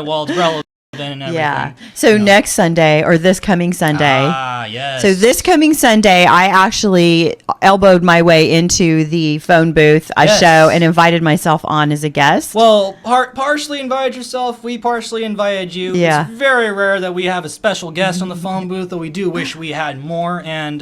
well, it's relevant and everything. Yeah. So next Sunday, or this coming Sunday. Ah, yes. So this coming Sunday, I actually elbowed my way into the phone booth show and invited myself on as a guest. Well, partially invited yourself. We partially invited you. Yeah. It's very rare that we have a special guest on the phone booth, though we do wish we had more. And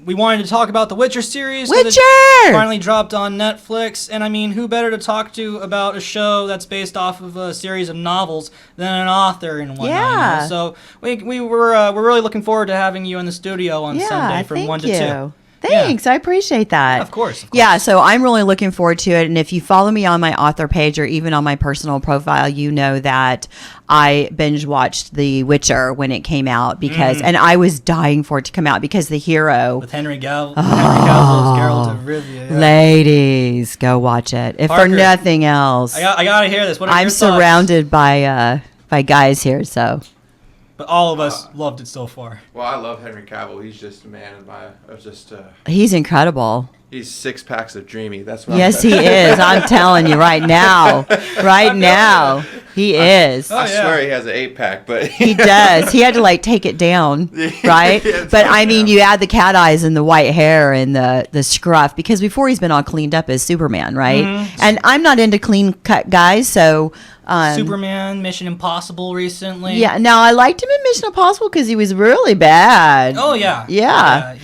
we wanted to talk about the Witcher series. Witcher! It finally dropped on Netflix. And I mean, who better to talk to about a show that's based off of a series of novels than an author and whatnot? Yeah. You know? So we're really looking forward to having you in the studio on Sunday from 1 to 2. Thanks. I appreciate that. Of course. Yeah, so I'm really looking forward to it. And if you follow me on my author page or even on my personal profile, you know that I binge watched The Witcher when it came out because, and I was dying for it to come out because the hero. With Henry Cavill's Geralt of Rivia. Yeah. Ladies, go watch it. If Parker, for nothing else. I gotta hear this. What are I'm your thoughts? surrounded by guys here, so. But all of us loved it so far. Well, I love Henry Cavill. He's just a man He's incredible. He's 6 packs of dreamy. That's what Yes, he is. I'm telling you right now. Right now. He is. I swear he has an 8-pack, but he does. He had to take it down, right? But I mean, you add the cat eyes and the white hair and the scruff because before he's been all cleaned up as Superman, right? Mm-hmm. And I'm not into clean cut guys, so Superman, Mission Impossible recently. Yeah, now I liked him in Mission Impossible because he was really bad. Oh yeah, yeah.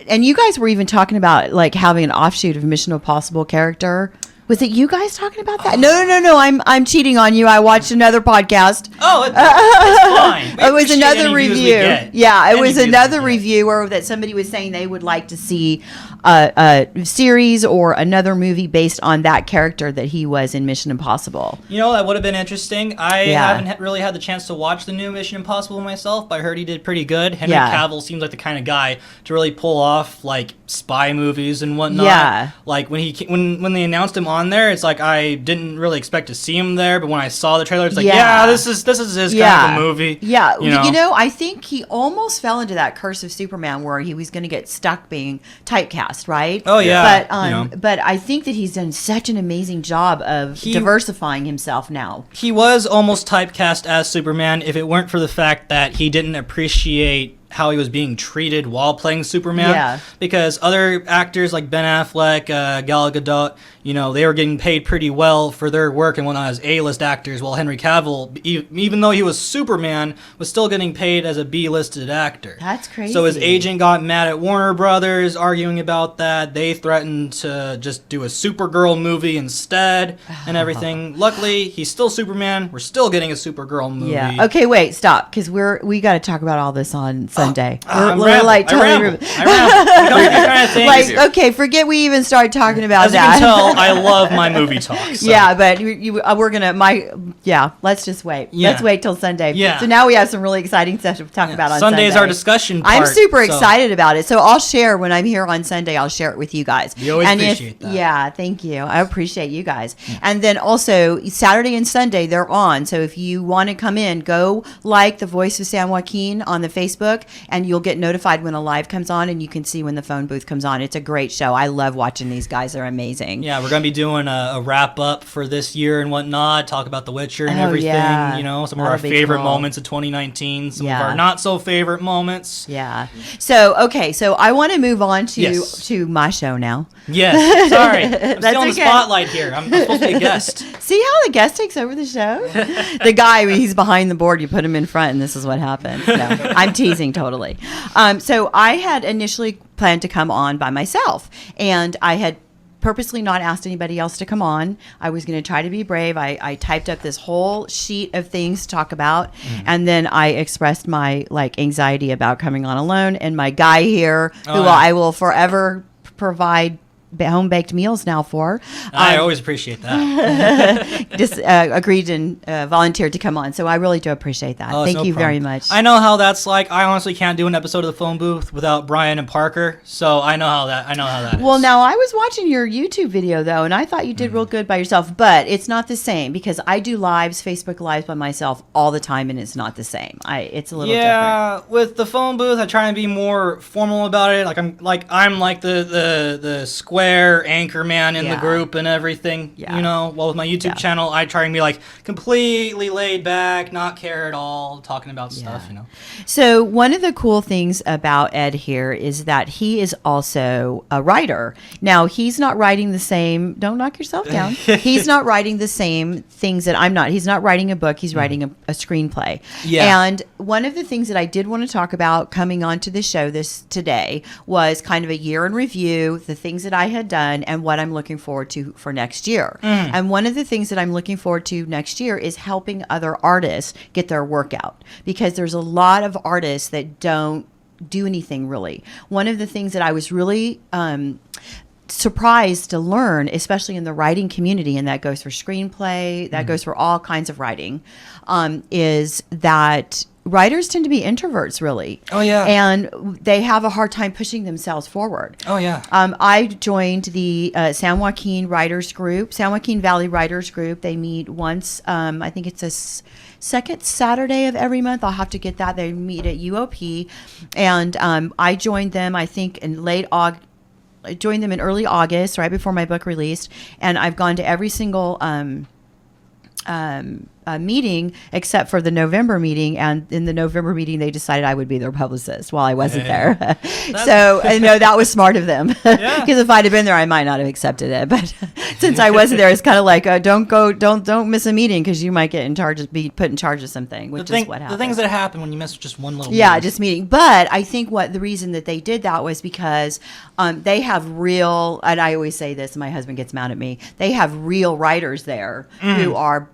And you guys were even talking about having an offshoot of Mission Impossible character. Was it you guys talking about that? No. I'm cheating on you. I watched another podcast. Oh, it's fine. It was another review. Yeah, it was another reviewer that somebody was saying they would like to see a series or another movie based on that character that he was in Mission Impossible. You know, that would have been interesting. I haven't really had the chance to watch the new Mission Impossible myself, but I heard he did pretty good. Henry Cavill seems like the kind of guy to really pull off spy movies and whatnot. Yeah. When they announced him on there, it's I didn't really expect to see him there, but when I saw the trailer, it's this is his kind of a movie. Yeah. I think he almost fell into that curse of Superman where he was going to get stuck being typecast, right? Oh yeah. But I think that he's done such an amazing job of diversifying himself now. He was almost typecast as Superman if it weren't for the fact that he didn't appreciate how he was being treated while playing Superman. Yeah. Because other actors like Ben Affleck, Gal Gadot, they were getting paid pretty well for their work and whatnot as A-list actors, while Henry Cavill, even though he was Superman, was still getting paid as a B-listed actor. That's crazy. So his agent got mad at Warner Brothers, arguing about that. They threatened to just do a Supergirl movie instead and everything. Luckily, he's still Superman. We're still getting a Supergirl movie. Yeah. Okay, wait, stop, because we got to talk about all this on Sunday. I ramble. Okay, forget we even started talking about that. As you can tell, I love my movie talk. So. Yeah, but we're gonna let's just wait. Yeah. Let's wait till Sunday. Yeah. So now we have some really exciting stuff to talk about on Sunday. Sunday's our discussion part. I'm super excited about it. So I'll share when I'm here on Sunday. I'll share it with you guys. You always appreciate that. Yeah, thank you. I appreciate you guys. And then also Saturday and Sunday they're on. So if you want to come in, go like the Voice of San Joaquin on the Facebook, and you'll get notified when a live comes on, and you can see when the phone booth comes on. It's a great show. I love watching these guys. They're amazing. Yeah, we're going to be doing a wrap up for this year and whatnot, talk about The Witcher and everything, some of our favorite moments of 2019, some of our not so favorite moments. Yeah. So I want to move on to my show now. Yes. Sorry. I'm still on the spotlight here. I'm supposed to be a guest. See how the guest takes over the show? The guy, he's behind the board, you put him in front, and this is what happens. No, I'm teasing totally. So I had initially planned to come on by myself, and I had purposely not asked anybody else to come on. I was going to try to be brave. I typed up this whole sheet of things to talk about, and then I expressed my anxiety about coming on alone, and my guy here, I will forever provide home baked meals now for. I always appreciate that. Just agreed and volunteered to come on, so I really do appreciate that. Thank you very much. I know how that's like. I honestly can't do an episode of the phone booth without Brian and Parker, so I know how that is. Well, now I was watching your YouTube video though, and I thought you did real good by yourself, but it's not the same because I do Facebook lives by myself all the time, and it's not the same. It's a little different. Yeah, with the phone booth, I try and be more formal about it. I'm like the square square anchorman in the Yeah. group and everything. Yeah. You know, well, with my YouTube channel, I try and be like completely laid back, not care at all, talking about stuff, you know. So one of the cool things about Ed here is that he is also a writer. Now, he's not writing the same, don't knock yourself down. He's not writing the same things that I'm not. He's not writing a book, he's writing a screenplay. Yeah. And one of the things that I did want to talk about coming onto the show today was kind of a year in review, the things that I had done and what I'm looking forward to for next year. And one of the things that I'm looking forward to next year is helping other artists get their work out, because there's a lot of artists that don't do anything really. One of the things that I was really surprised to learn, especially in the writing community, and that goes for screenplay, that goes for all kinds of writing, is that writers tend to be introverts, really. Oh, yeah. And they have a hard time pushing themselves forward. Oh, yeah. I joined the San Joaquin Writers Group, San Joaquin Valley Writers Group. They meet once, I think it's a second Saturday of every month. I'll have to get that. They meet at UOP. And I joined them, I think, in late August. I joined them in early August, right before my book released. And I've gone to every single meeting except for the November meeting, and in the November meeting they decided I would be their publicist while I wasn't there. So I know that was smart of them, because if I'd have been there I might not have accepted it, but since I wasn't there, it's kind of like don't miss a meeting, because you might be put in charge of something, which is what happened. The things that happen when you miss just one little meeting. meeting. Just meeting. But I think the reason that they did that was because they have real, and I always say this, and my husband gets mad at me, they have real writers there who are,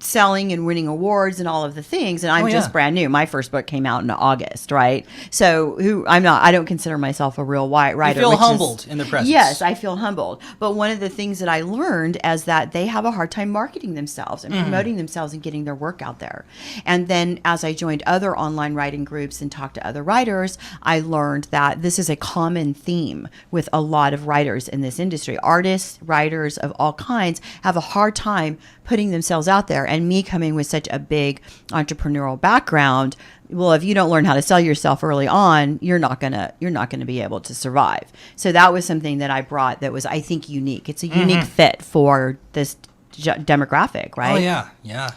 selling and winning awards and all of the things, and I'm just brand new. My first book came out in August, right? So I don't consider myself a real writer. You feel humbled in the presence. Yes, I feel humbled. But one of the things that I learned is that they have a hard time marketing themselves and promoting themselves and getting their work out there. And then as I joined other online writing groups and talked to other writers, I learned that this is a common theme with a lot of writers in this industry. Artists, writers of all kinds have a hard time putting themselves out there. And me coming with such a big entrepreneurial background, well, if you don't learn how to sell yourself early on, you're not gonna be able to survive. So that was something that I brought that was, I think, unique. It's a unique fit for this demographic, right? Oh, yeah, yeah.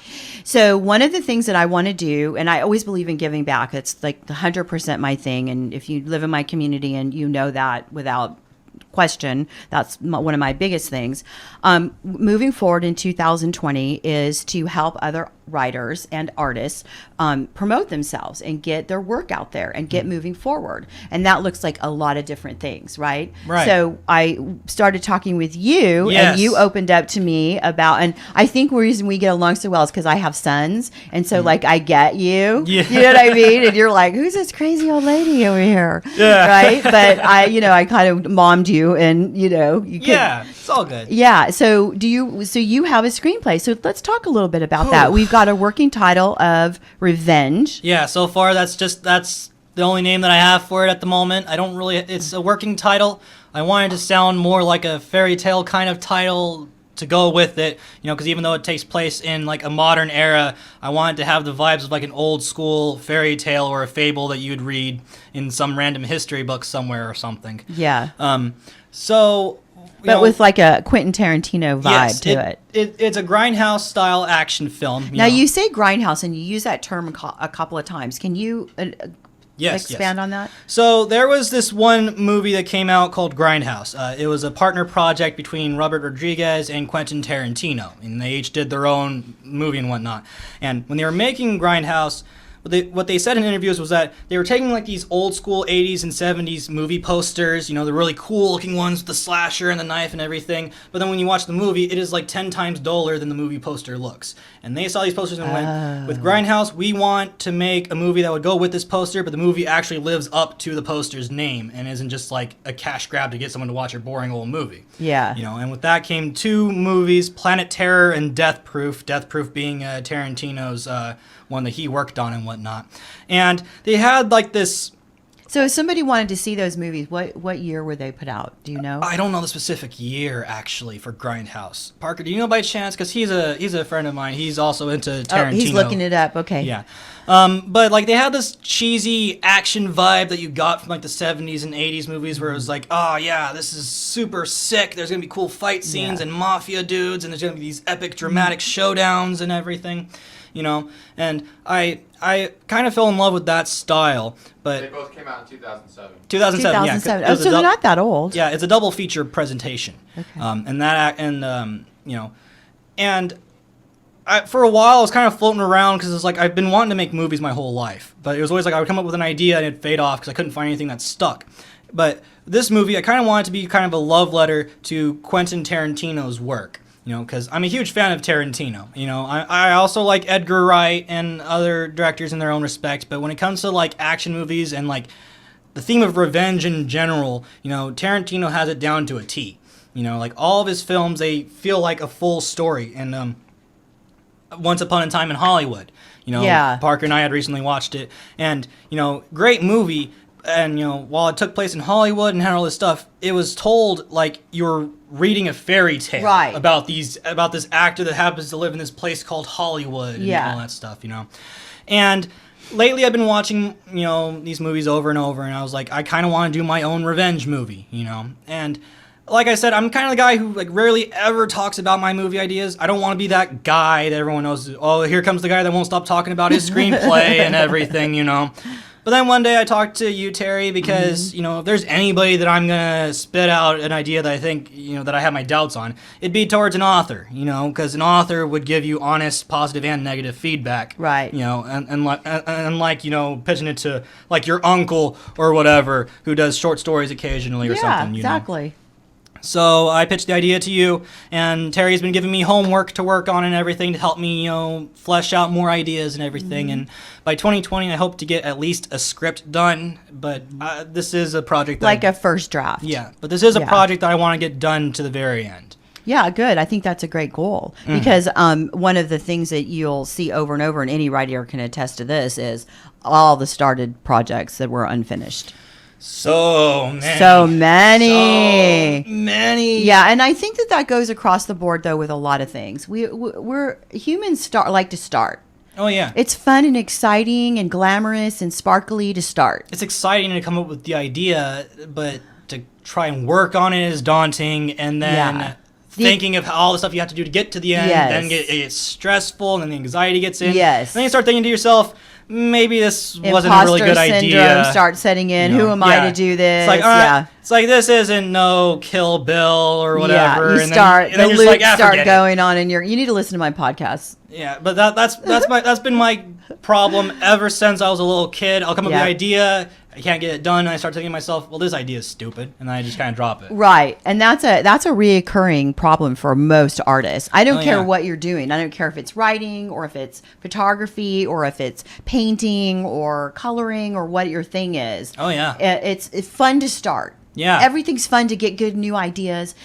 So one of the things that I want to do, and I always believe in giving back, it's like 100% my thing. And if you live in my community and you know that without question, that's one of my biggest things. Moving forward in 2020 is to help other writers and artists promote themselves and get their work out there and get moving forward. And that looks like a lot of different things, right? Right. So I started talking with you, Yes. and you opened up to me about, and I think the reason we get along so well is because I have sons. And so like, I get you, Yeah. you know what I mean? And you're like, who's this crazy old lady over here? Yeah. Right. But I kind of mommed you, and you could, Yeah, it's all good. yeah. So you have a screenplay. So let's talk a little bit about that. We've got a working title of Revenge. Yeah, so far that's the only name that I have for it at the moment. It's a working title. I wanted to sound more like a fairy tale kind of title to go with it, because even though it takes place in like a modern era, I wanted to have the vibes of like an old school fairy tale or a fable that you'd read in some random history book somewhere or something. Yeah. But with like a Quentin Tarantino vibe to it. It's a grindhouse style action film. Now you say grindhouse, and you use that term a couple of times. Can you expand on that? So there was this one movie that came out called Grindhouse. It was a partner project between Robert Rodriguez and Quentin Tarantino, and they each did their own movie and whatnot. And when they were making Grindhouse, what they said in interviews was that they were taking like these old school 80s and 70s movie posters, the really cool looking ones with the slasher and the knife and everything, but then when you watch the movie, it is like 10 times duller than the movie poster looks. And they saw these posters and went, with Grindhouse, we want to make a movie that would go with this poster, but the movie actually lives up to the poster's name and isn't just like a cash grab to get someone to watch a boring old movie. Yeah. And with that came two movies, Planet Terror and Death Proof. Death Proof being Tarantino's one that he worked on and whatnot. And they had like this So if somebody wanted to see those movies, what year were they put out? Do you know? I don't know the specific year actually for Grindhouse. Parker, do you know by chance? Because he's a friend of mine. He's also into Tarantino. Oh, he's looking it up. Okay. Yeah. But like they had this cheesy action vibe that you got from like the 70s and 80s movies where it was like, oh yeah, this is super sick. There's gonna be cool fight scenes and mafia dudes, and there's gonna be these epic dramatic showdowns and everything, you know. And I kind of fell in love with that style. But they both came out in 2007. 2007. Yeah. Oh, so they're not that old. Yeah, it's a double feature presentation. Okay. You know, and for a while I was kind of floating around because it's like I've been wanting to make movies my whole life, but it was always like I would come up with an idea and it'd fade off because I couldn't find anything that stuck. But this movie, I kind of wanted to be kind of a love letter to Quentin Tarantino's work. You know, because I'm a huge fan of Tarantino. You know, I also like Edgar Wright and other directors in their own respect. But when it comes to like action movies and like the theme of revenge in general, you know, Tarantino has it down to a T. You know, like all of his films, they feel like a full story. And Once Upon a Time in Hollywood, you know, Parker and I had recently watched it, and you know, great movie. And you know, while it took place in Hollywood and had all this stuff, it was told like you were reading a fairy tale about this actor that happens to live in this place called Hollywood and all that stuff, you know. And lately I've been watching, you know, these movies over and over, and I was like, I kind of want to do my own revenge movie, you know. And like I said, I'm kind of the guy who like rarely ever talks about my movie ideas. I don't want to be that guy that everyone knows, oh, here comes the guy that won't stop talking about his screenplay and everything, you know. But then one day I talked to you, Terry, because, you know, if there's anybody that I'm going to spit out an idea that I think, you know, that I have my doubts on, it'd be towards an author, you know, because an author would give you honest, positive, and negative feedback. Right. You know, and like, you know, pitching it to, like, your uncle or whatever who does short stories occasionally or something, you know. Yeah, exactly. So I pitched the idea to you, and Terry's been giving me homework to work on and everything to help me, you know, flesh out more ideas and everything. And by 2020, I hope to get at least a script done. But this is a project that like a first draft. Yeah, but this is a project that I want to get done to the very end. Yeah, good. I think that's a great goal because one of the things that you'll see over and over, and any writer can attest to this, is all the started projects that were unfinished. So many. So many. Yeah, and I think that goes across the board though with a lot of things. We're humans like to start. Oh yeah. It's fun and exciting and glamorous and sparkly to start. It's exciting to come up with the idea, but to try and work on it is daunting, and then thinking of all the stuff you have to do to get to the end, then it gets stressful, and then the anxiety gets in. Yes. And then you start thinking to yourself, maybe this wasn't Imposter a really good syndrome idea. Starts setting in. You know, Who am I to do this? It's like, it's like this isn't no Kill Bill or whatever. Yeah, and then the you're loops like, start going on, and you need to listen to my podcast. Yeah, but that's been my problem ever since I was a little kid. I'll come up with the idea, I can't get it done, and I start thinking to myself, well, this idea is stupid, and then I just kind of drop it. Right, and that's a reoccurring problem for most artists. I don't care what you're doing. I don't care if it's writing or if it's photography or if it's painting or coloring or what your thing is. Oh yeah, it's fun to start. Yeah, everything's fun to get good new ideas.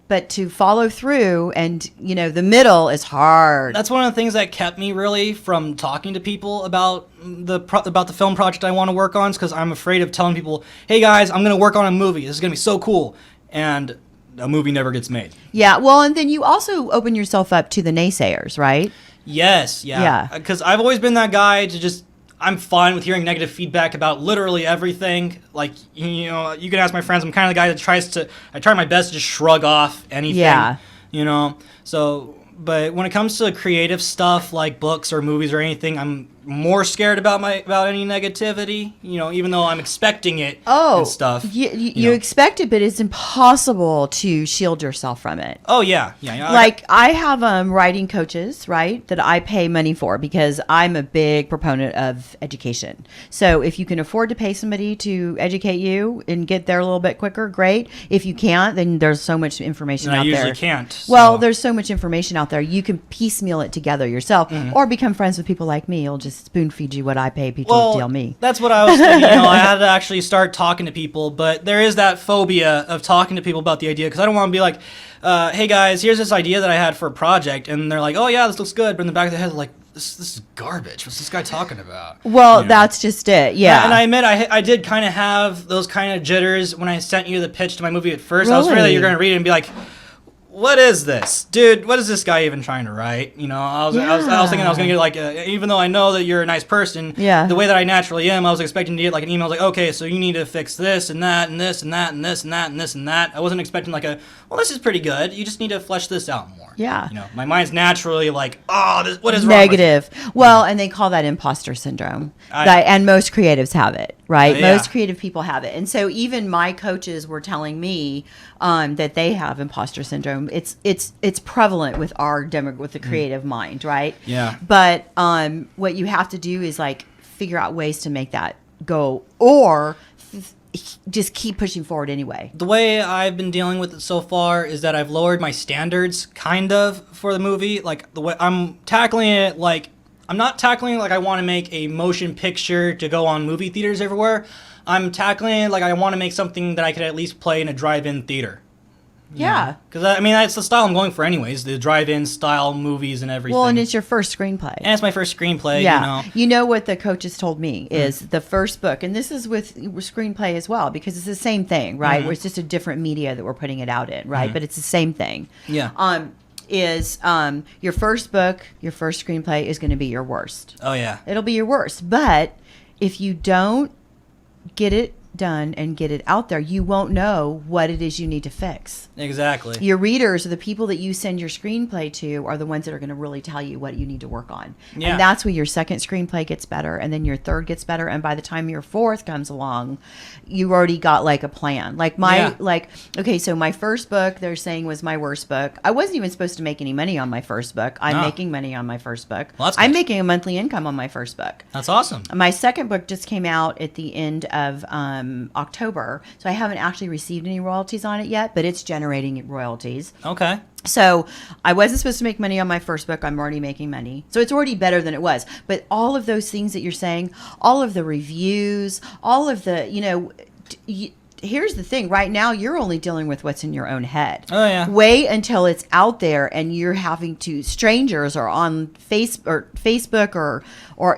But to follow through, and you know, the middle is hard. That's one of the things that kept me really from talking to people about the film project I want to work on, because I'm afraid of telling people, hey guys, I'm going to work on a movie, this is going to be so cool, and a movie never gets made. Yeah, well, and then you also open yourself up to the naysayers, right? Yes, yeah. Because I've always been that guy to just, I'm fine with hearing negative feedback about literally everything. Like, you know, you can ask my friends, I'm kind of the guy that I try my best to just shrug off anything. Yeah. You know? So, but when it comes to creative stuff like books or movies or anything, I'm more scared about any negativity, you know, even though I'm expecting it and stuff. You expect it, but it's impossible to shield yourself from it. Oh, yeah. Like, I have writing coaches, right, that I pay money for because I'm a big proponent of education. So if you can afford to pay somebody to educate you and get there a little bit quicker, great. If you can't, then there's so much information out there. I usually can't. So. Well, there's so much information out there. You can piecemeal it together yourself or become friends with people like me. You'll just just spoon feed you what I pay people to deal me. That's what I was thinking. I had to actually start talking to people, but there is that phobia of talking to people about the idea because I don't want to be like, hey guys, here's this idea that I had for a project, and they're like, oh yeah, this looks good, but in the back of their head, they're like, this is garbage. What's this guy talking about? Well, that's just it. Yeah. And I admit, I did kind of have those kind of jitters when I sent you the pitch to my movie at first. Really? I was afraid that you're going to read it and be like, what is this, dude? What is this guy even trying to write? I was thinking I was gonna get like, even though I know that you're a nice person, the way that I naturally am, I was expecting to get like an email like, okay, so you need to fix this and that and this and that and this and that and this and that. I wasn't expecting like well, this is pretty good. You just need to flesh this out more. Yeah. My mind's naturally like, what is negative? Wrong with well, and they call that imposter syndrome, and most creatives have it, right? Most creative people have it, and so even my coaches were telling me that they have imposter syndrome. It's prevalent with our with the creative mind, right? Yeah. But what you have to do is like figure out ways to make that go, or just keep pushing forward anyway. The way I've been dealing with it so far is that I've lowered my standards kind of for the movie. Like the way I'm tackling it, like I'm not tackling it like I want to make a motion picture to go on movie theaters everywhere. I'm tackling it like I want to make something that I could at least play in a drive-in theater. Yeah. Because, that's the style I'm going for anyways, the drive-in style movies and everything. Well, and it's your first screenplay. And it's my first screenplay, Yeah. You know what the coaches told me is the first book, and this is with screenplay as well, because it's the same thing, right? Where it's just a different media that we're putting it out in, right? But it's the same thing. Yeah. Your first book, your first screenplay is going to be your worst. Oh, yeah. It'll be your worst. But if you don't get it done and get it out there, you won't know what it is you need to fix. Exactly. Your readers, or the people that you send your screenplay to, are the ones that are going to really tell you what you need to work on. Yeah. And that's where your second screenplay gets better, and then your third gets better, and by the time your fourth comes along, you already got like a plan. Like so my first book, they're saying, was my worst book. I wasn't even supposed to make any money on my first book. I'm making money on my first book. Well, that's good. I'm making a monthly income on my first book. That's awesome. My second book just came out at the end of October, so I haven't actually received any royalties on it yet, but it's generating royalties. Okay. So I wasn't supposed to make money on my first book. I'm already making money. So it's already better than it was. But all of those things that you're saying, all of the reviews, all of the, here's the thing. Right now, you're only dealing with what's in your own head. Oh, yeah. Wait until it's out there and you're having to, strangers or on Facebook or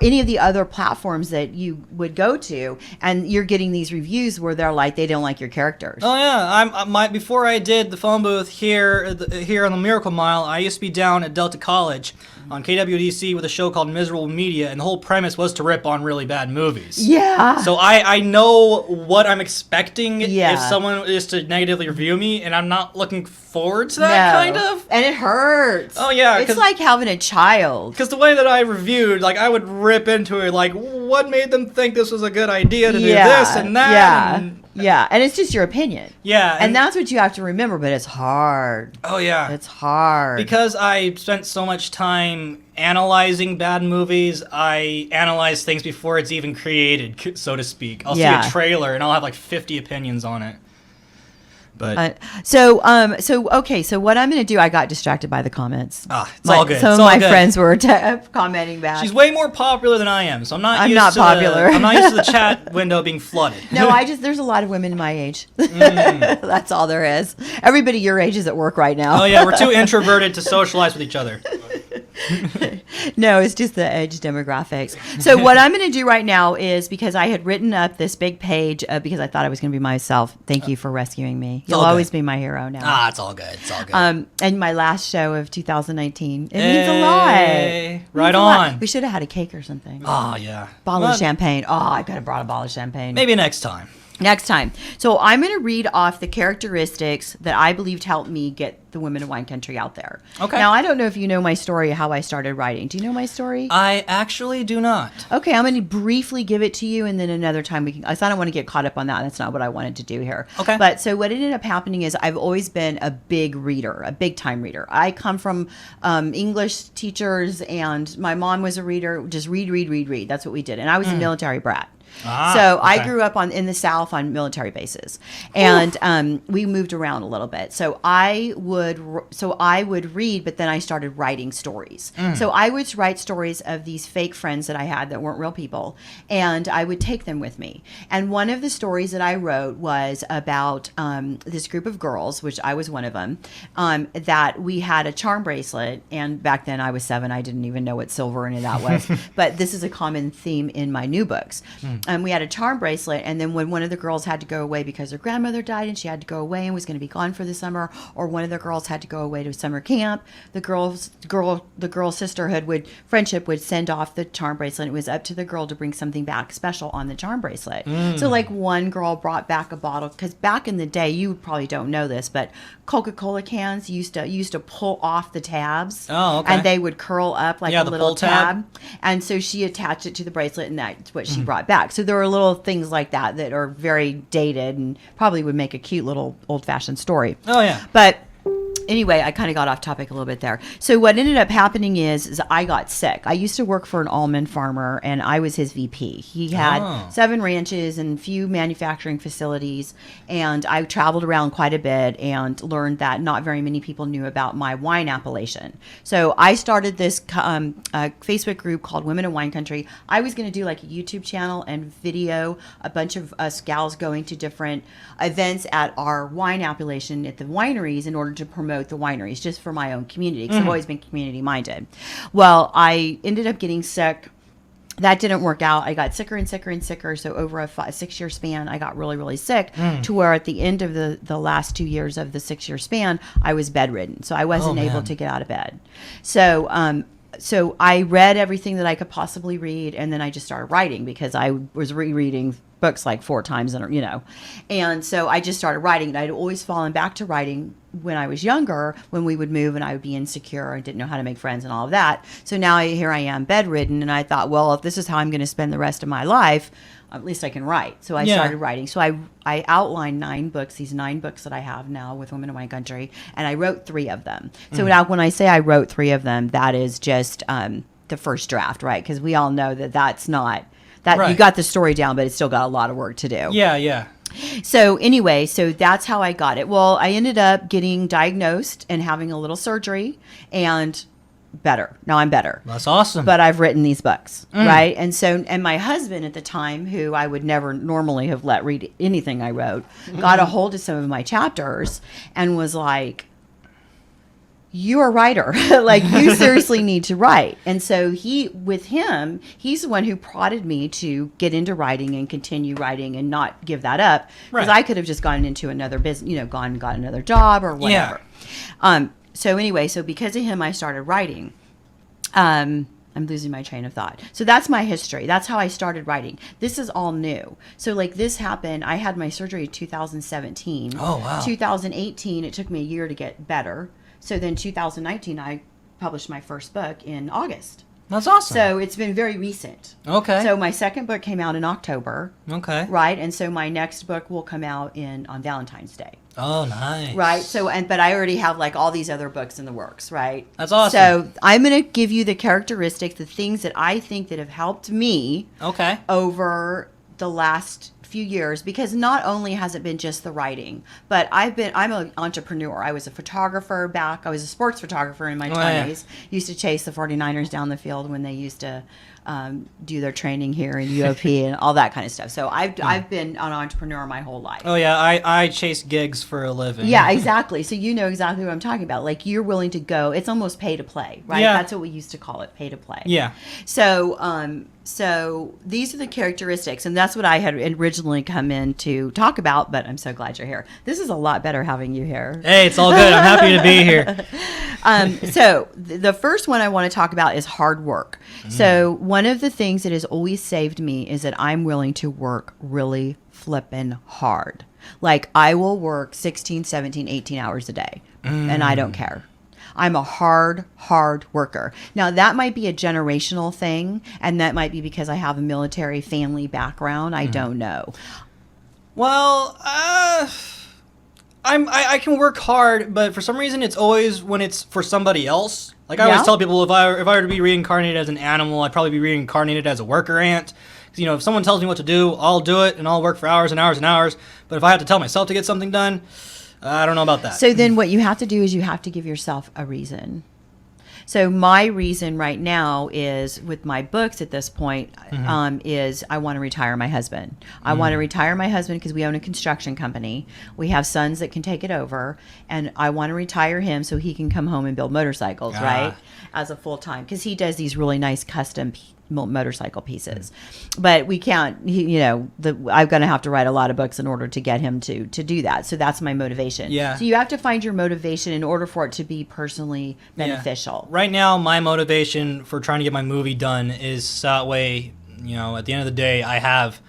any of the other platforms that you would go to, and you're getting these reviews where they're like, they don't like your characters. Oh yeah, before I did the phone booth here on the Miracle Mile, I used to be down at Delta College on KWDC with a show called Miserable Media, and the whole premise was to rip on really bad movies. Yeah. So I know what I'm expecting Yeah. if someone is to negatively review me, and I'm not looking forward to that kind of. And it hurts. Oh yeah, it's like having a child. Because the way that I reviewed, like I would rip into it, like what made them think this was a good idea to do this and that. Yeah. Yeah, and it's just your opinion. Yeah. And that's what you have to remember, but it's hard. Oh, yeah. It's hard. Because I spent so much time analyzing bad movies, I analyze things before it's even created, so to speak. I'll see a trailer and I'll have like 50 opinions on it. But so what I'm going to do, I got distracted by the comments. It's all good. Some of my friends were commenting back. She's way more popular than I am, so I'm not popular. I'm not used to the chat window being flooded. No, there's a lot of women my age. That's all there is. Everybody your age is at work right now. Oh yeah, we're too introverted to socialize with each other. No, it's just the age demographics. So what I'm going to do right now is, because I had written up this big page because I thought I was going to be myself. Thank you for rescuing me. You'll always be my hero now. It's all good. It's all good. And my last show of 2019. It means a lot. Right on. We should have had a cake or something. Oh, yeah. Bottle of champagne. Oh, I could have brought a bottle of champagne. Maybe next time. Next time. So I'm going to read off the characteristics that I believed helped me get the women of wine country out there. Okay. Now, I don't know if you know my story, how I started writing. Do you know my story? I actually do not. Okay, I'm going to briefly give it to you, and then another time we can. I don't want to get caught up on that. That's not what I wanted to do here. Okay. But so what ended up happening is I've always been a big reader, a big time reader. I come from English teachers, and my mom was a reader. Just read. That's what we did. And I was a military brat. So I grew up in the South on military bases, and we moved around a little bit. So I would read, but then I started writing stories. So I would write stories of these fake friends that I had that weren't real people, and I would take them with me. And one of the stories that I wrote was about this group of girls, which I was one of them, that we had a charm bracelet. And back then I was 7. I didn't even know what silver in that was. But this is a common theme in my new books. We had a charm bracelet, and then when one of the girls had to go away because her grandmother died and she had to go away and was going to be gone for the summer, or one of the girls had to go away to summer camp, the girl friendship would send off the charm bracelet. It was up to the girl to bring something back special on the charm bracelet. So like one girl brought back a bottle, because back in the day, you probably don't know this, but Coca-Cola cans used to pull off the tabs. Oh, okay. And they would curl up like a little pull tab. And so she attached it to the bracelet, and that's what she brought back. So there are little things like that are very dated and probably would make a cute little old-fashioned story. Oh, yeah. But anyway, I kind of got off topic a little bit there. So what ended up happening is I got sick. I used to work for an almond farmer, and I was his VP. He had 7 ranches and a few manufacturing facilities, and I traveled around quite a bit and learned that not very many people knew about my wine appellation. So I started this Facebook group called Women in Wine Country. I was going to do like a YouTube channel and video a bunch of us gals going to different events at our wine appellation at the wineries in order to promote the wineries, just for my own community, because I've always been community minded. Well, I ended up getting sick. That didn't work out. I got sicker and sicker and sicker. So over a 6-year span, I got really, really sick to where at the end of the last 2 years of the 6-year span, I was bedridden. So I wasn't able to get out of bed. So, so I read everything that I could possibly read, and then I just started writing, because I was rereading books like 4 times, and so I just started writing. And I'd always fallen back to writing when I was younger, when we would move and I would be insecure and didn't know how to make friends and all of that. So now here I am bedridden, and I thought, well, if this is how I'm going to spend the rest of my life, at least I can write. So I started writing. So I outlined 9 books, these 9 books that I have now with Women in Wine Country, and I wrote 3 of them. So now when I say I wrote 3 of them, that is just the first draft, right? Because we all know that that's not, that you got the story down, but it's still got a lot of work to do. Yeah. So anyway, so that's how I got it. Well, I ended up getting diagnosed and having a little surgery, and better. Now I'm better. That's awesome. But I've written these books, right? And so, and my husband at the time, who I would never normally have let read anything I wrote, got a hold of some of my chapters and was like, "You're a writer. Like, you seriously need to write." And so he's the one who prodded me to get into writing and continue writing and not give that up. Because I could have just gone into another business, gone and got another job or whatever. Yeah. So anyway, so because of him, I started writing. I'm losing my train of thought. So that's my history. That's how I started writing. This is all new. So like this happened, I had my surgery in 2017. Oh, wow. 2018, it took me a year to get better. So then 2019, I published my first book in August. That's awesome. So it's been very recent. Okay. So my second book came out in October. Okay. Right. And so my next book will come out on Valentine's Day. Oh, nice. Right. So, but I already have like all these other books in the works, right? That's awesome. So I'm going to give you the characteristics, the things that I think that have helped me over the last few years, because not only has it been just the writing, but I'm an entrepreneur. I was a photographer I was a sports photographer in my 20s. Used to chase the 49ers down the field when they used to do their training here in UOP and all that kind of stuff. So I've been an entrepreneur my whole life. Oh yeah, I chase gigs for a living. Yeah, exactly. So you know exactly what I'm talking about. Like, you're willing to go. It's almost pay to play, right? Yeah. That's what we used to call it, pay to play. Yeah. So these are the characteristics, and that's what I had originally come in to talk about, but I'm so glad you're here. This is a lot better having you here. Hey, it's all good. I'm happy to be here. So the first one I want to talk about is hard work. So one of the things that has always saved me is that I'm willing to work really flippin' hard. Like, I will work 16, 17, 18 hours a day, and I don't care. I'm a hard worker. Now, that might be a generational thing, and that might be because I have a military family background. I don't know. Well, I can work hard, but for some reason it's always when it's for somebody else. Like, I always tell people, if I were to be reincarnated as an animal, I'd probably be reincarnated as a worker ant, You know, if someone tells me what to do, I'll do it, and I'll work for hours and hours and hours. But if I have to tell myself to get something done, I don't know about that. So then what you have to do is you have to give yourself a reason. So my reason right now is with my books at this point is I want to retire my husband. I want to retire my husband because we own a construction company. We have sons that can take it over, and I want to retire him so he can come home and build motorcycles, right? As a full time, because he does these really nice custom motorcycle pieces. But we can't, I'm going to have to write a lot of books in order to get him to do that. So that's my motivation. Yeah. So you have to find your motivation in order for it to be personally beneficial. Right now, my motivation for trying to get my movie done is that way, at the end of the day, I have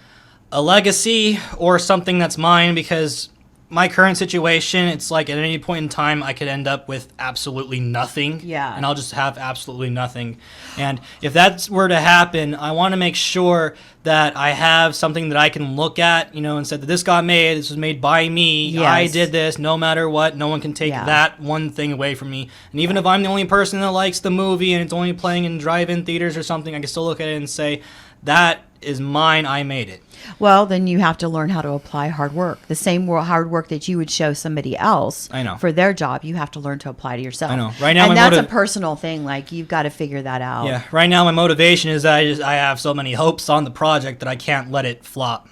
a legacy or something that's mine, because my current situation, it's like at any point in time I could end up with absolutely nothing. Yeah. And I'll just have absolutely nothing. And if that were to happen, I want to make sure that I have something that I can look at, and said that this got made, this was made by me, Yes. I did this, no matter what, no one can take that one thing away from me. And even if I'm the only person that likes the movie and it's only playing in drive-in theaters or something, I can still look at it and say, that is mine, I made it. Well, then you have to learn how to apply hard work. The same hard work that you would show somebody else for their job, you have to learn to apply to yourself. I know. Right now, and that's a personal thing. Like, you've got to figure that out. Yeah. Right now, my motivation is that I have so many hopes on the project that I can't let it flop.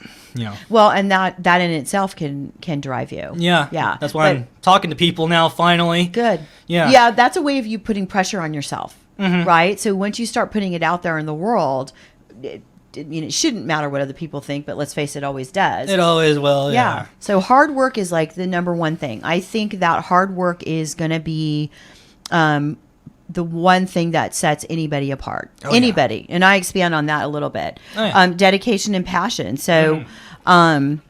Well, and that in itself can drive you. Yeah. Yeah. That's why I'm talking to people now, finally. Good. Yeah. Yeah, that's a way of you putting pressure on yourself, right? So once you start putting it out there in the world, it shouldn't matter what other people think, but let's face it, always does. It always will, yeah. So hard work is like the number one thing. I think that hard work is going to be the one thing that sets anybody apart. Anybody. Yeah. And I expand on that a little bit. Oh, yeah. Dedication and passion. So I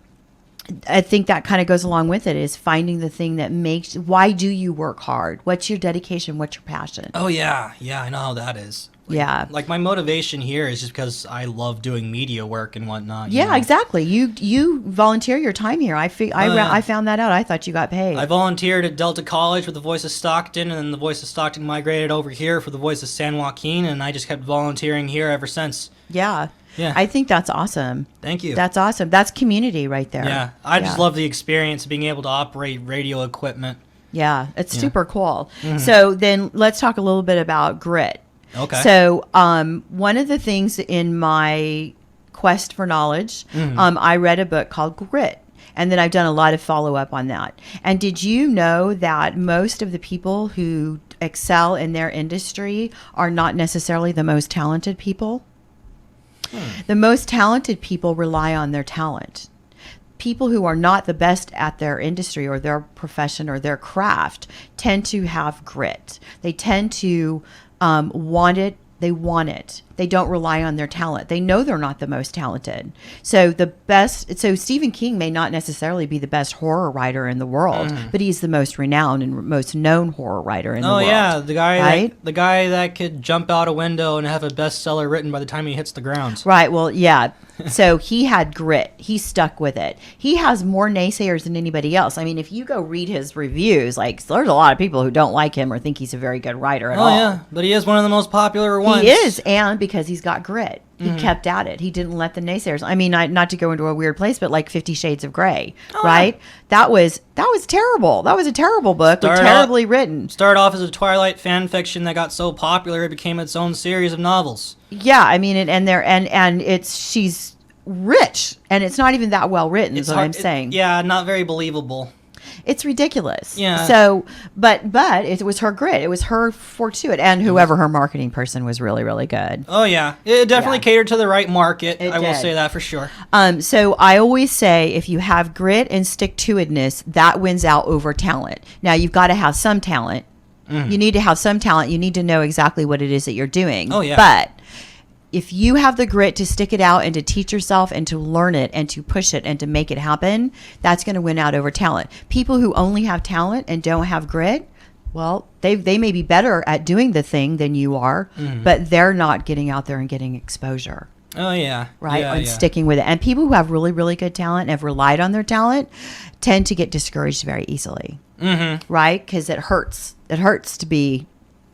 think that kind of goes along with it, is finding the thing that makes, why do you work hard? What's your dedication? What's your passion? Oh, yeah. Yeah, I know how that is. Like my motivation here is just because I love doing media work and whatnot. Yeah, exactly. You volunteer your time here. I found that out. I thought you got paid. I volunteered at Delta College with the Voice of Stockton, and then the Voice of Stockton migrated over here for the Voice of San Joaquin, and I just kept volunteering here ever since. Yeah. Yeah. I think that's awesome. Thank you. That's awesome. That's community right there. Yeah. I just love the experience of being able to operate radio equipment. Yeah, it's super cool. So then let's talk a little bit about grit. Okay. So one of the things in my quest for knowledge, I read a book called Grit. And then I've done a lot of follow-up on that. And did you know that most of the people who excel in their industry are not necessarily the most talented people? The most talented people rely on their talent. People who are not the best at their industry or their profession or their craft tend to have grit. They tend to want it. They want it. They don't rely on their talent. They know they're not the most talented. So Stephen King may not necessarily be the best horror writer in the world, but he's the most renowned and most known horror writer in the world. Oh yeah, the guy that could jump out a window and have a bestseller written by the time he hits the ground. Right. Well, yeah. So he had grit. He stuck with it. He has more naysayers than anybody else. I mean, if you go read his reviews, like, there's a lot of people who don't like him or think he's a very good writer at all. Oh yeah, but he is one of the most popular ones. He is, and because he's got grit. He kept at it. He didn't let the naysayers. I mean, not to go into a weird place, but like 50 Shades of Grey, right? That was terrible. That was a terrible book, terribly written. Started off as a Twilight fan fiction that got so popular it became its own series of novels. Yeah, I mean, she's rich, and it's not even that well written. Is what I'm saying. Not very believable. It's ridiculous. Yeah. So, but it was her grit. It was her fortitude, and whoever her marketing person was really, really good. Oh yeah, it definitely catered to the right market. I will say that for sure. So I always say, if you have grit and stick-to-itness, that wins out over talent. Now you've got to have some talent. You need to have some talent. You need to know exactly what it is that you're doing. Oh yeah. But if you have the grit to stick it out and to teach yourself and to learn it and to push it and to make it happen, that's going to win out over talent. People who only have talent and don't have grit, well, they may be better at doing the thing than you are, but they're not getting out there and getting exposure. Oh, yeah. Right? And sticking with it. And people who have really, really good talent and have relied on their talent tend to get discouraged very easily. Right? Because it hurts. It hurts to be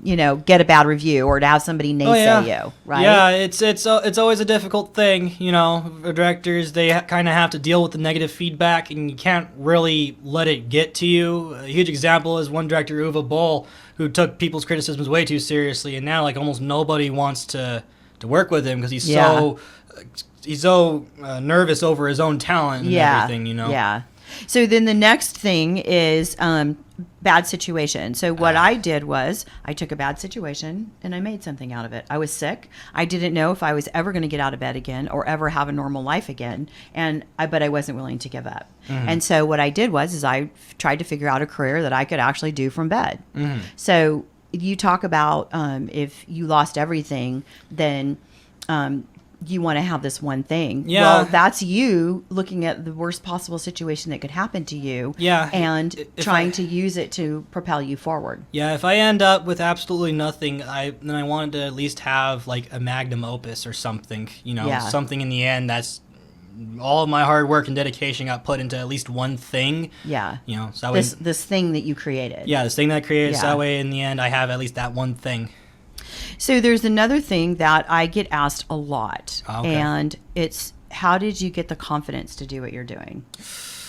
get a bad review or to have somebody naysay you, right? Yeah, it's always a difficult thing, directors, they kind of have to deal with the negative feedback, and you can't really let it get to you. A huge example is one director, Uwe Boll, who took people's criticisms way too seriously, and now like almost nobody wants to work with him because he's so nervous over his own talent and everything, Yeah. So then the next thing is bad situation. So what I did was I took a bad situation and I made something out of it. I was sick. I didn't know if I was ever going to get out of bed again or ever have a normal life again. But I wasn't willing to give up. Mm-hmm. And so what I did was I tried to figure out a career that I could actually do from bed. Mm-hmm. So you talk about if you lost everything, then you want to have this one thing. Yeah. Well, that's you looking at the worst possible situation that could happen to you. Yeah. And trying to use it to propel you forward. Yeah. If I end up with absolutely nothing, then I wanted to at least have like a magnum opus or something. Something in the end that's all of my hard work and dedication got put into at least one thing. Yeah. So this thing that you created. Yeah, this thing that I created. So that way, in the end, I have at least that one thing. So there's another thing that I get asked a lot, and it's how did you get the confidence to do what you're doing?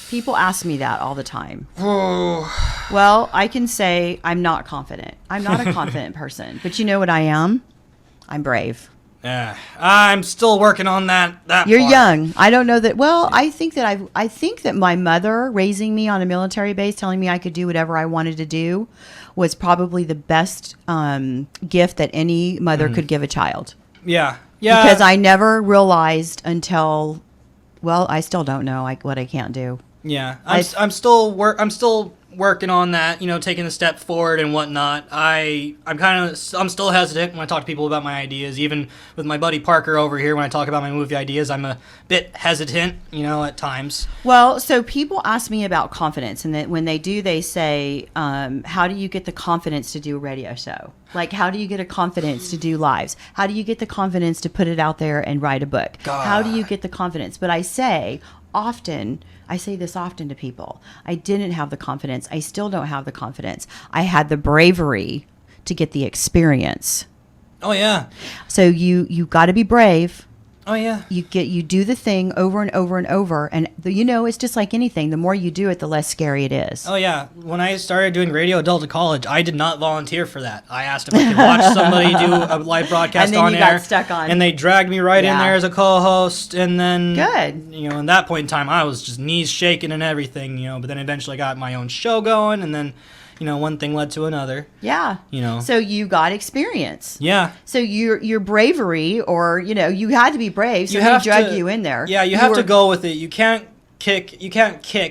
People ask me that all the time. Well, I can say I'm not confident. I'm not a confident person, but you know what I am? I'm brave. Yeah, I'm still working on that. You're young. I don't know that. Well, I think that my mother raising me on a military base, telling me I could do whatever I wanted to do, was probably the best gift that any mother could give a child. Yeah. Because I never realized until, well, I still don't know what I can't do. Yeah, I'm still working on that, taking a step forward and whatnot. I'm still hesitant when I talk to people about my ideas. Even with my buddy Parker over here, when I talk about my movie ideas, I'm a bit hesitant, at times. Well, so people ask me about confidence, and when they do, they say, how do you get the confidence to do a radio show? Like, how do you get a confidence to do lives? How do you get the confidence to put it out there and write a book? God. How do you get the confidence? But I say this often to people. I didn't have the confidence. I still don't have the confidence. I had the bravery to get the experience. Oh, yeah. So you got to be brave. Oh, yeah. You do the thing over and over and over. And, it's just like anything. The more you do it, the less scary it is. Oh, yeah. When I started doing radio at Delta College, I did not volunteer for that. I asked if I could watch somebody do a live broadcast on air. And then you got stuck on. And they dragged me right in there as a co-host. And then, good. In that point in time, I was just knees shaking and everything, But then eventually I got my own show going. And then, one thing led to another. Yeah. So you got experience. Yeah. So your bravery, or you had to be brave. So they drug you in there. Yeah, you have to go with it. You can't kick.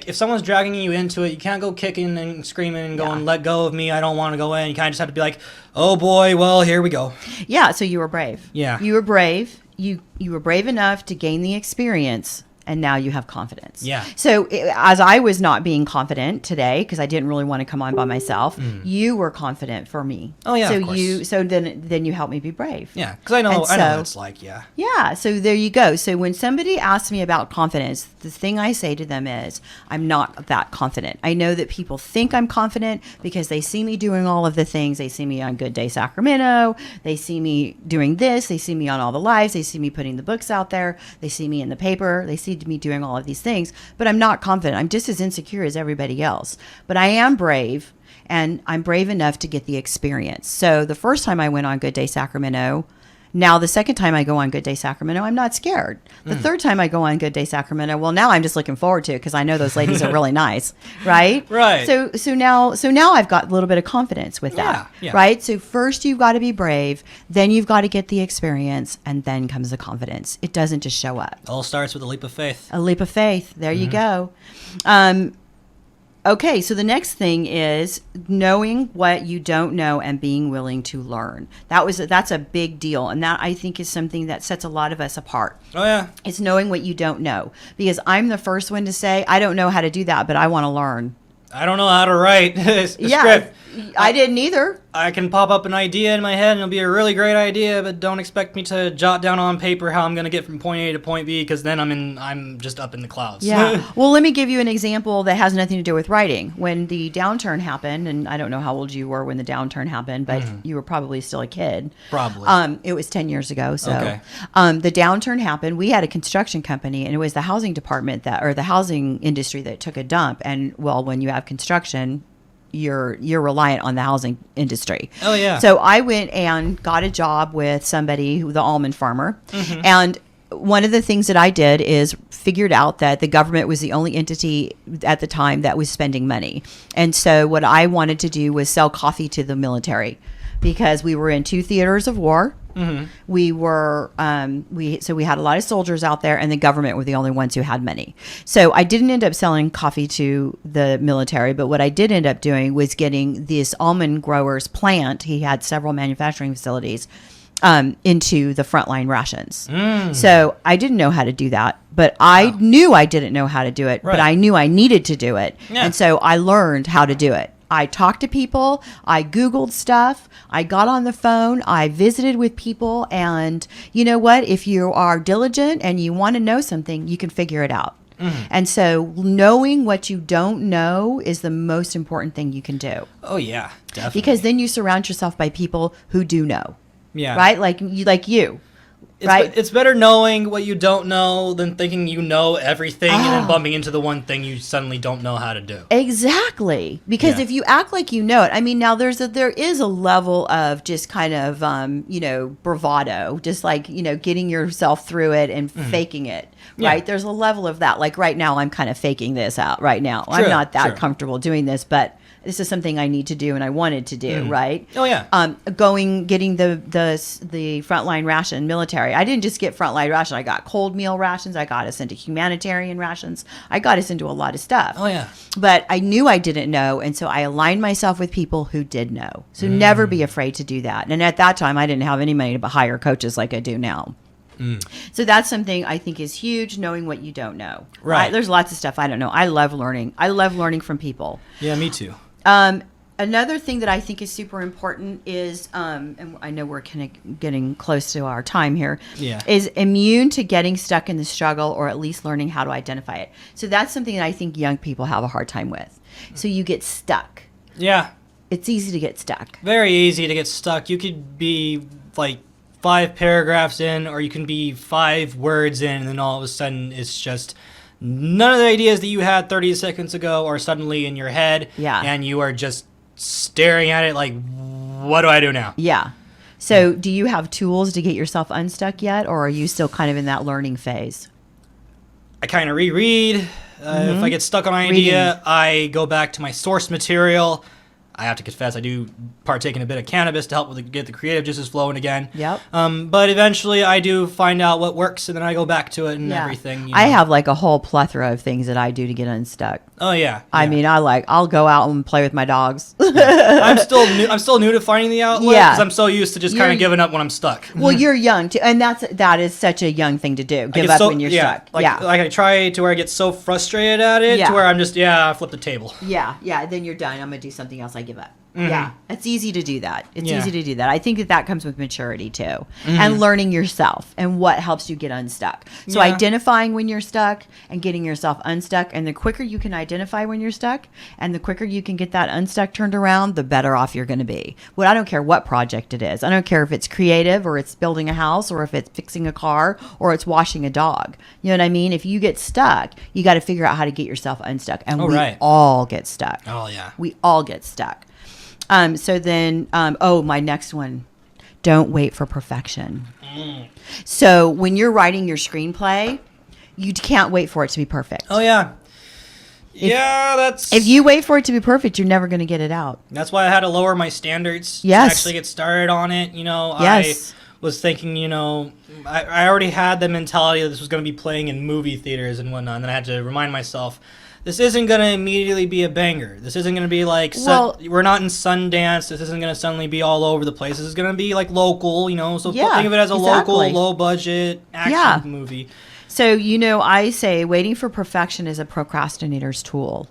If someone's dragging you into it, you can't go kicking and screaming and going, "Let go of me! I don't want to go in." You kind of just have to be like, "Oh boy, well here we go." Yeah. So you were brave. Yeah. You were brave. You were brave enough to gain the experience. And now you have confidence. Yeah. So as I was not being confident today, because I didn't really want to come on by myself, you were confident for me. Oh yeah. So of course. then you helped me be brave. Yeah, because I know what it's like. Yeah. Yeah. So there you go. So when somebody asks me about confidence, the thing I say to them is, I'm not that confident. I know that people think I'm confident because they see me doing all of the things. They see me on Good Day Sacramento. They see me doing this. They see me on all the lives. They see me putting the books out there. They see me in the paper. They see me doing all of these things, but I'm not confident. I'm just as insecure as everybody else, but I am brave, and I'm brave enough to get the experience. So the first time I went on Good Day Sacramento, now the second time I go on Good Day Sacramento, I'm not scared. The third time I go on Good Day Sacramento, well, now I'm just looking forward to it because I know those ladies are really nice, right? Right. So now I've got a little bit of confidence with that, right? So first you've got to be brave, then you've got to get the experience, and then comes the confidence. It doesn't just show up. It all starts with a leap of faith. A leap of faith. There you go. Okay, so the next thing is knowing what you don't know and being willing to learn. That's a big deal, and that I think is something that sets a lot of us apart. Oh yeah, it's knowing what you don't know, because I'm the first one to say I don't know how to do that, but I want to learn. I don't know how to write a yeah, script. I didn't either. I can pop up an idea in my head and it'll be a really great idea, but don't expect me to jot down on paper how I'm going to get from point A to point B, because then I'm just up in the clouds. Yeah. Well, let me give you an example that has nothing to do with writing. When the downturn happened, and I don't know how old you were when the downturn happened, but you were probably still a kid. Probably. It was 10 years ago. So Okay. The downturn happened. We had a construction company, and it was the housing department or the housing industry that took a dump. And well, when you have construction, you're reliant on the housing industry. Oh, yeah. So I went and got a job with somebody, the almond farmer. Mm-hmm. And one of the things that I did is figured out that the government was the only entity at the time that was spending money. And so what I wanted to do was sell coffee to the military, because we were in 2 theaters of war. Mm-hmm. We were, we had a lot of soldiers out there, and the government were the only ones who had money. So I didn't end up selling coffee to the military, but what I did end up doing was getting this almond grower's plant. He had several manufacturing facilities, into the frontline rations. So I didn't know how to do that, but I knew I didn't know how to do it, but I knew I needed to do it. Yeah. And so I learned how to do it. I talked to people, I Googled stuff, I got on the phone, I visited with people, and you know what? If you are diligent and you want to know something, you can figure it out. Mm-hmm. And so knowing what you don't know is the most important thing you can do. Oh, yeah, definitely. Because then you surround yourself by people who do know. Yeah. Right? Like you. Right? It's better knowing what you don't know than thinking you know everything and then bumping into the one thing you suddenly don't know how to do. Exactly. Because if you act like you know it, I mean, now there is a level of just kind of, bravado, just like, getting yourself through it and faking it, right? There's a level of that. Like right now, I'm kind of faking this out right now. I'm not that comfortable doing this, but this is something I need to do and I wanted to do, right? Oh, yeah. Getting the frontline ration military. I didn't just get frontline ration. I got cold meal rations. I got us into humanitarian rations. I got us into a lot of stuff. Oh, yeah. But I knew I didn't know, and so I aligned myself with people who did know. So never be afraid to do that. And at that time, I didn't have any money to hire coaches like I do now. So that's something I think is huge, knowing what you don't know. Right. There's lots of stuff I don't know. I love learning. I love learning from people. Yeah, me too. Another thing that I think is super important is, and I know we're kind of getting close to our time here, is immune to getting stuck in the struggle, or at least learning how to identify it. So that's something that I think young people have a hard time with. So you get stuck. Yeah. It's easy to get stuck. Very easy to get stuck. You could be like 5 paragraphs in, or you can be 5 words in, and then all of a sudden it's just none of the ideas that you had 30 seconds ago are suddenly in your head. Yeah. And you are just staring at it like, what do I do now? Yeah. So do you have tools to get yourself unstuck yet, or are you still kind of in that learning phase? I kind of reread. If I get stuck on an idea, I go back to my source material. I have to confess, I do partake in a bit of cannabis to help get the creative juices flowing again. Yep. But eventually I do find out what works, and then I go back to it and everything. I have like a whole plethora of things that I do to get unstuck. Oh, yeah. I mean, I'll go out and play with my dogs. I'm still new to finding the outlet, because I'm so used to just kind of giving up when I'm stuck. Well, you're young too, and that is such a young thing to do. Give up when you're stuck. Like I try to where I get so frustrated at it to where I'm just I flip the table. Yeah. Then you're done. I'm gonna do something else. I give up. Yeah, it's easy to do that. It's easy to do that. I think that comes with maturity too, and learning yourself and what helps you get unstuck. So identifying when you're stuck and getting yourself unstuck, and the quicker you can identify when you're stuck, and the quicker you can get that unstuck turned around, the better off you're going to be. Well, I don't care what project it is. I don't care if it's creative, or it's building a house, or if it's fixing a car, or it's washing a dog. You know what I mean? If you get stuck, you got to figure out how to get yourself unstuck, and we all get stuck. Oh yeah, we all get stuck. So then, my next one, don't wait for perfection. So when you're writing your screenplay, you can't wait for it to be perfect. Oh, yeah. If you wait for it to be perfect, you're never going to get it out. That's why I had to lower my standards to actually get started on it. I was thinking, I already had the mentality that this was going to be playing in movie theaters and whatnot, and then I had to remind myself, this isn't going to immediately be a banger. This isn't going to be like, we're not in Sundance. This isn't going to suddenly be all over the place. This is going to be like local, so think of it as a local, low-budget action movie. So, I say waiting for perfection is a procrastinator's tool.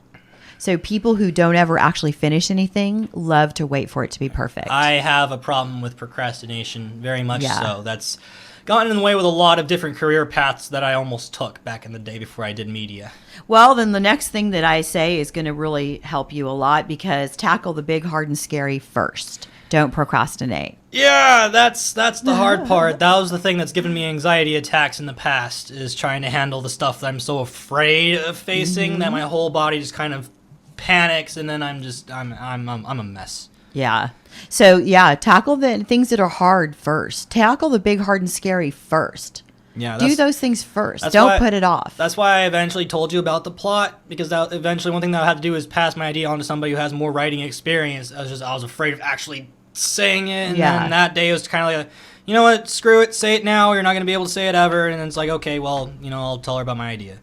So people who don't ever actually finish anything love to wait for it to be perfect. I have a problem with procrastination, very much so. That's gotten in the way with a lot of different career paths that I almost took back in the day before I did media. Well, then the next thing that I say is going to really help you a lot, because tackle the big, hard, and scary first. Don't procrastinate. Yeah, that's the hard part. That was the thing that's given me anxiety attacks in the past, is trying to handle the stuff that I'm so afraid of facing that my whole body just kind of panics, and then I'm a mess. Yeah. So, yeah, tackle the things that are hard first. Tackle the big, hard, and scary first. Yeah, do those things first. Don't put it off. That's why I eventually told you about the plot, because that eventually one thing that I had to do is pass my idea on to somebody who has more writing experience. I was afraid of actually saying it, and then that day it was kind of like, you know what, screw it, say it now. You're not going to be able to say it ever. And then it's like, okay, well, I'll tell her about my idea.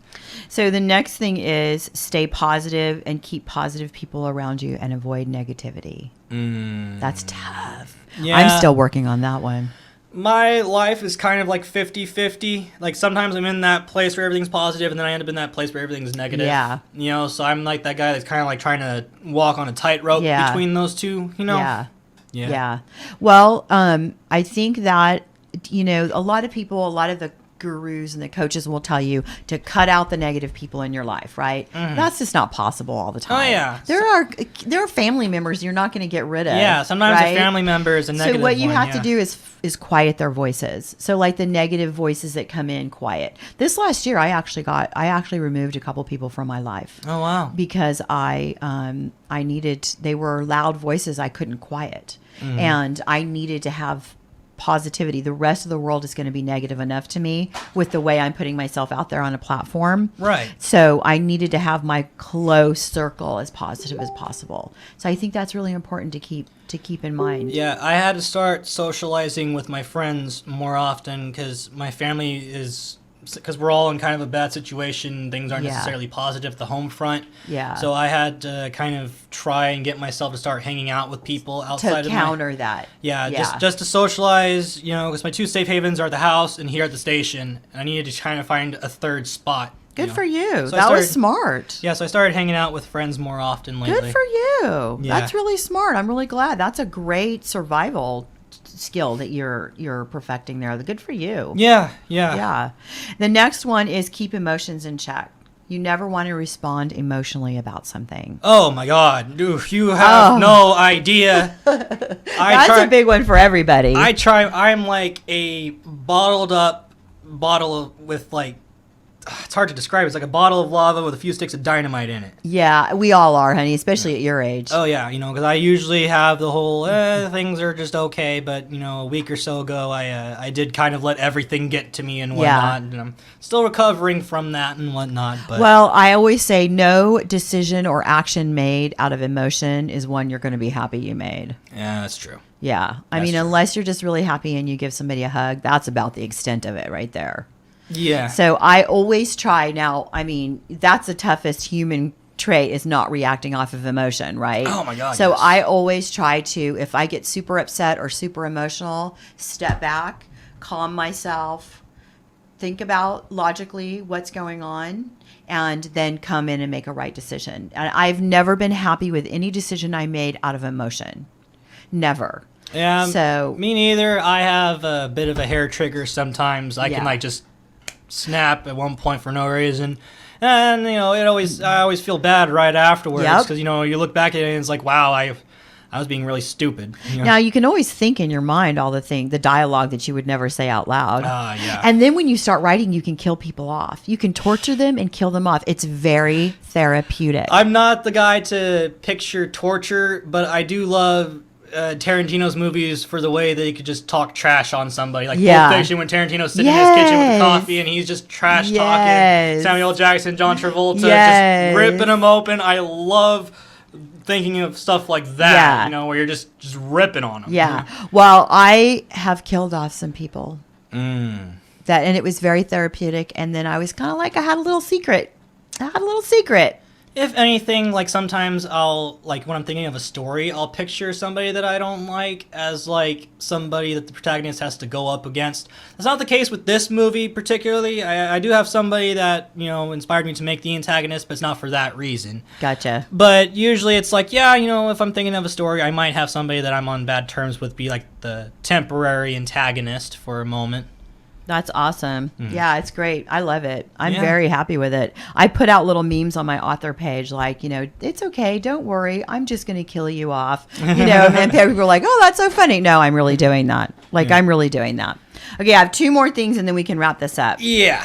So the next thing is stay positive and keep positive people around you and avoid negativity. That's tough. Yeah. I'm still working on that one. My life is kind of like 50-50. Like sometimes I'm in that place where everything's positive, and then I end up in that place where everything's negative. Yeah. So I'm like that guy that's kind of like trying to walk on a tightrope between those two, Yeah. Well, I think that, a lot of the gurus and the coaches will tell you to cut out the negative people in your life, right? That's just not possible all the time. Oh yeah. There are family members you're not going to get rid of. Yeah, sometimes the family member is a negative. So what you have to do is quiet their voices. So like the negative voices that come in, quiet. This last year I actually removed a couple people from my life. Oh wow. Because they were loud voices I couldn't quiet. And I needed to have positivity. The rest of the world is going to be negative enough to me with the way I'm putting myself out there on a platform. Right. So I needed to have my close circle as positive as possible. So I think that's really important to keep in mind. Yeah, I had to start socializing with my friends more often, because my family because we're all in kind of a bad situation. Things aren't necessarily positive at the home front. Yeah. So I had to kind of try and get myself to start hanging out with people outside to counter that. Yeah, just to socialize, because my two safe havens are at the house and here at the station, and I needed to kind of find a third spot. Good for you. So that was smart. Yeah, so I started hanging out with friends more often lately. Good for you. Yeah. That's really smart. I'm really glad. That's a great survival skill that you're perfecting there. Good for you. Yeah. The next one is keep emotions in check. You never want to respond emotionally about something. Oh my God, you have no idea. That's a big one for everybody. I'm like a bottle with like, it's hard to describe. It's like a bottle of lava with a few sticks of dynamite in it. Yeah, we all are, honey, especially at your age. Oh, yeah, because I usually have the whole, things are just okay, but, a week or so ago, I did kind of let everything get to me and whatnot, and I'm still recovering from that and whatnot. But well, I always say no decision or action made out of emotion is one you're going to be happy you made. Yeah, that's true. Yeah, I mean, unless you're just really happy and you give somebody a hug, that's about the extent of it right there. Yeah. So I always try now. I mean, that's the toughest human trait, is not reacting off of emotion, right? Oh my God. So yes. I always try to, if I get super upset or super emotional, step back, calm myself, think about logically what's going on, and then come in and make a right decision. And I've never been happy with any decision I made out of emotion. Never. Yeah. So me neither. I have a bit of a hair trigger sometimes. I can just snap at one point for no reason, and I always feel bad right afterwards, because you look back at it and it's like, wow, I was being really stupid. Now you can always think in your mind all the dialogue that you would never say out loud. Yeah. And then when you start writing, you can kill people off. You can torture them and kill them off. It's very therapeutic. I'm not the guy to picture torture, but I do love Tarantino's movies for the way they could just talk trash on somebody. Like Pulp Fiction, when Tarantino's sitting in his kitchen with the coffee and he's just trash talking Samuel Jackson, John Travolta, just ripping them open. I love thinking of stuff like that, where you're just ripping on them. Yeah. Well, I have killed off some people. And it was very therapeutic. And then I was kind of like, I had a little secret. If anything, like sometimes I'll, like when I'm thinking of a story, I'll picture somebody that I don't like as like somebody that the protagonist has to go up against. That's not the case with this movie particularly. I do have somebody that, you know, inspired me to make the antagonist, but it's not for that reason. Gotcha. But usually it's like, yeah, you know, if I'm thinking of a story, I might have somebody that I'm on bad terms with be like the temporary antagonist for a moment. That's awesome. Yeah, it's great. I love it. I'm very happy with it. I put out little memes on my author page like, you know, it's okay. Don't worry. I'm just going to kill you off. You know, and people are like, oh, that's so funny. No, I'm really doing that. Like, I'm really doing that. Okay, I have 2 more things and then we can wrap this up. Yeah.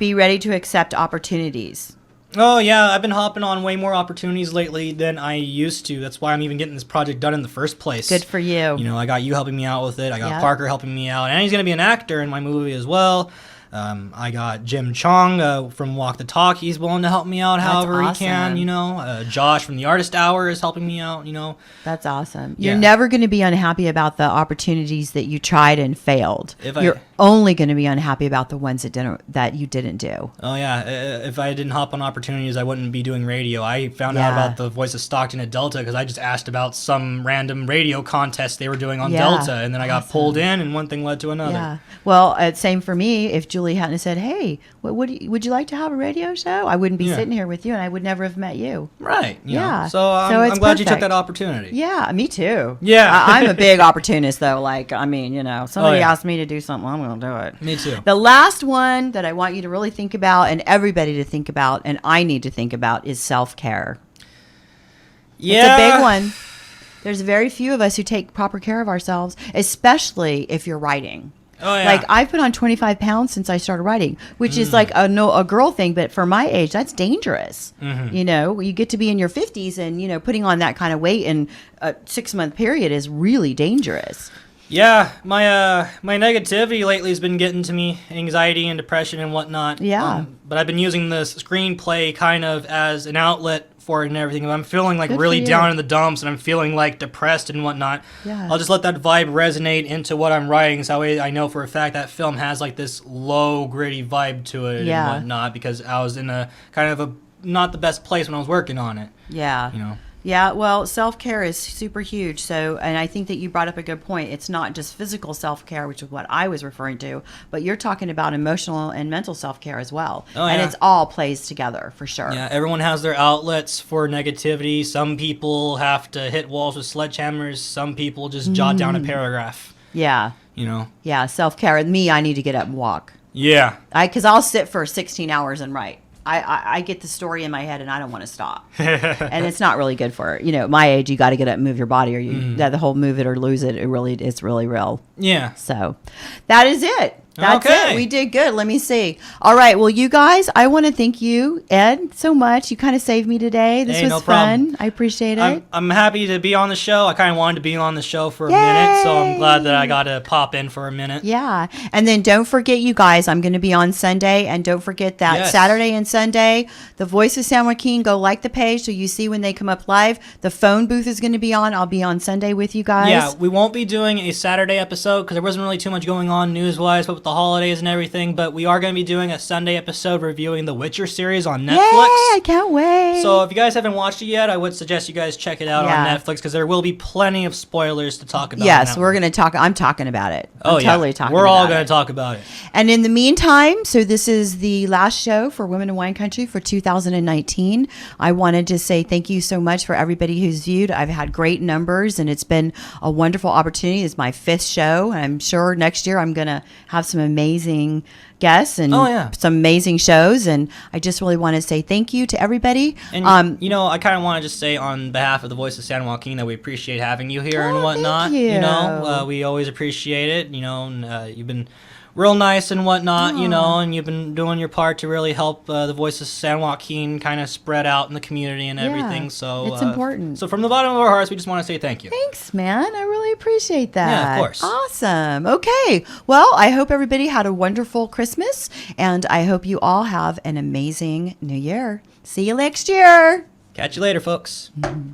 Be ready to accept opportunities. Oh, yeah, I've been hopping on way more opportunities lately than I used to. That's why I'm even getting this project done in the first place. Good for you. You know, I got you helping me out with it. I got Parker helping me out. And he's going to be an actor in my movie as well. I got Jim Chong from Walk the Talk. He's willing to help me out however he can, you know. Josh from the Artist Hour is helping me out, you know. That's awesome. You're never going to be unhappy about the opportunities that you tried and failed. You're only going to be unhappy about the ones that you didn't do. Oh, yeah. If I didn't hop on opportunities, I wouldn't be doing radio. I found out about the Voice of Stockton at Delta because I just asked about some random radio contest they were doing on Delta, and then I got pulled in, and one thing led to another. Yeah. Well, same for me. If Julie hadn't said, hey, would you like to have a radio show? I wouldn't be sitting here with you, and I would never have met you. Right. You know. So I'm glad you took that opportunity. Yeah, me too. Yeah. I'm a big opportunist, though. Like, I mean, you know, somebody asked me to do something, I'm going to do it. Me too. The last one that I want you to really think about, and everybody to think about, and I need to think about, is self-care. Yeah. It's a big one. There's very few of us who take proper care of ourselves, especially if you're writing. Oh, yeah. Like, I've put on 25 pounds since I started writing, which is like a girl thing, but for my age, that's dangerous. Mm-hmm. You know, you get to be in your 50s and, you know, putting on that kind of weight in a 6-month period is really dangerous. Yeah, my negativity lately has been getting to me, anxiety and depression and whatnot. Yeah. But I've been using the screenplay kind of as an outlet for it and everything. If I'm feeling like Good really for you. down in the dumps and I'm feeling like depressed and whatnot, I'll just let that vibe resonate into what I'm writing. So I know for a fact that film has like this low, gritty vibe to it and whatnot because I was in a kind of a not the best place when I was working on it. Yeah. You know. Yeah, well, self-care is super huge. So, and I think that you brought up a good point. It's not just physical self-care, which is what I was referring to, but you're talking about emotional and mental self-care as well. Oh, and yeah. it's all plays together for sure. Yeah, everyone has their outlets for negativity. Some people have to hit walls with sledgehammers. Some people just jot down a paragraph. Yeah. You know? Yeah, self-care. Me, I need to get up and walk. Yeah. Because I'll sit for 16 hours and write. I get the story in my head and I don't want to stop. And it's not really good for, you know, my age, you got to get up and move your body or you the whole move it or lose it. It's really real. Yeah. So that is it. That's okay. it. We did good. Let me see. All right. Well, you guys, I want to thank you, Ed, so much. You kind of saved me today. This was no fun. problem. I appreciate it. I'm happy to be on the show. I kind of wanted to be on the show for a minute, so I'm glad that I got to pop in for a minute. Yeah. And then don't forget, you guys, I'm going to be on Sunday. And don't forget that Saturday and Sunday, the Voice of San Joaquin, go like the page so you see when they come up live. The phone booth is going to be on. I'll be on Sunday with you guys. Yeah, we won't be doing a Saturday episode because there wasn't really too much going on news-wise, but with the holidays and everything. But we are going to be doing a Sunday episode reviewing the Witcher series on Netflix. Yay, I can't wait. So if you guys haven't watched it yet, I would suggest you guys check it out on Netflix because there will be plenty of spoilers to talk about. Yes, we're going to talk. I'm talking about it. Totally talking we're about all going to talk about it. And in the meantime, so this is the last show for Women in Wine Country for 2019. I wanted to say thank you so much for everybody who's viewed. I've had great numbers and it's been a wonderful opportunity. It's my 5th show. I'm sure next year I'm going to have some amazing guests and some amazing shows, and I just really want to say thank you to everybody. And you know, I kind of want to just say on behalf of the Voice of San Joaquin that we appreciate having you here and whatnot. Thank you. You know, we always appreciate it. You know, and, you've been real nice and whatnot, you know, and you've been doing your part to really help the Voice of San Joaquin kind of spread out in the community and everything. So it's important. So from the bottom of our hearts, we just want to say thank you. Thanks, man. I really appreciate that. Yeah, of course. Awesome. Okay. Well, I hope everybody had a wonderful Christmas, and I hope you all have an amazing New Year. See you next year. Catch you later, folks. Mm-hmm.